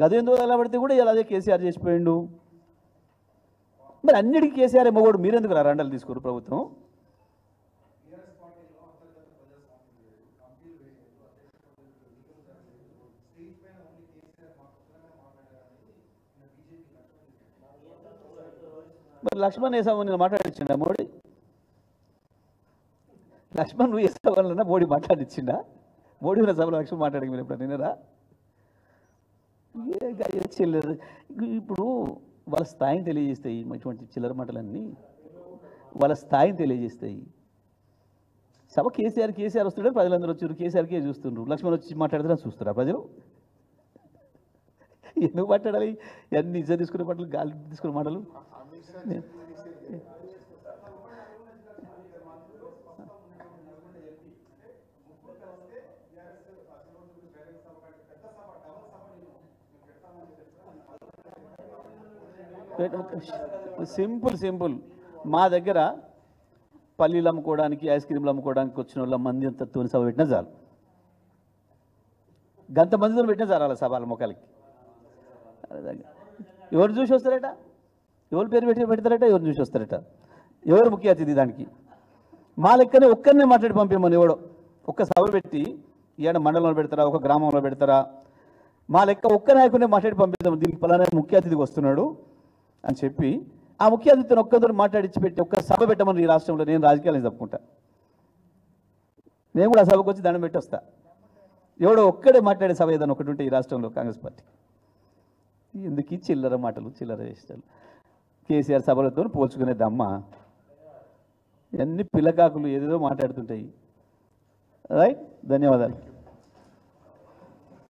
గదేందో ఎలా పడితే కూడా ఇలా అదే కేసీఆర్ చేసిపోయిండు. మరి అన్నిటికీ కేసీఆర్ మొగోడు, మీరెందుకు రండలు తీసుకోరు ప్రభుత్వం? మరి లక్ష్మణ్ వేసామని నేను మాట్లాడించిండా మోడీ? లక్ష్మణ్ నువ్వు వేసావన్నా మోడీ మాట్లాడించిండా? మోడీ ఉన్న సభలో లక్ష్మణ్ మాట్లాడి మీరు ఎప్పుడు నిన్నరా? చెల్లెరు ఇప్పుడు వాళ్ళ స్థాయిని తెలియజేస్తాయి ఇటువంటి చిల్లర మాటలన్నీ, వాళ్ళ స్థాయిని తెలియజేస్తాయి. సభ కేసీఆర్ వస్తుంటే ప్రజలందరూ వచ్చారు, కేసీఆర్కే చూస్తుండ్రు. లక్ష్మణ్ వచ్చి మాట్లాడితే చూస్తారా ప్రజలు? ఎందుకు మాట్లాడాలి? అన్ని ఇజ్జ తీసుకునే మాటలు, గాలి తీసుకునే మాటలు. సింపుల్ మా దగ్గర పల్లీలు అమ్ముకోవడానికి, ఐస్ క్రీమ్లు అమ్ముకోవడానికి వచ్చిన వాళ్ళ మంది అంత తోని సభ పెట్టినా చాలు, గంత మందితో పెట్టినా చాలు వాళ్ళ సభల మొక్కలకి. ఎవరు చూసి వస్తారట? ఎవరు పేరు పెడతారట? ఎవరు చూసి వస్తారట? ఎవరు ముఖ్య అతిథి దానికి? మా లెక్కనే ఒక్కరినే మాట్లాడి పంపించమని ఎవడో ఒక్క సభ పెట్టి ఏడ మండలంలో పెడతారా, ఒక గ్రామంలో పెడతారా? మా లెక్క ఒక్క నాయకునే మాట్లాడి పంపిద్దాం, దీనికి పలానా ముఖ్య అతిథికి వస్తున్నాడు అని చెప్పి ఆ ముఖ్య అతిథిని ఒక్కరితో మాట్లాడించి పెట్టి ఒక్క సభ పెట్టమని ఈ రాష్ట్రంలో నేను రాజకీయాలను చెప్పుకుంటా. నేను కూడా ఆ సభకు వచ్చి దండం పెట్టి వస్తా. ఎవడో ఒక్కడే మాట్లాడే సభ ఏదైనా ఒకటి ఉంటే ఈ రాష్ట్రంలో కాంగ్రెస్ పార్టీ. ఎందుకు చిల్లర మాటలు, చిల్లర చేష్టాలు? కేసీఆర్ సభలతో పోల్చుకునే దమ్మ అన్ని పిల్లకాకులు ఏదేదో మాట్లాడుతుంటాయి. రైట్, ధన్యవాదాలు.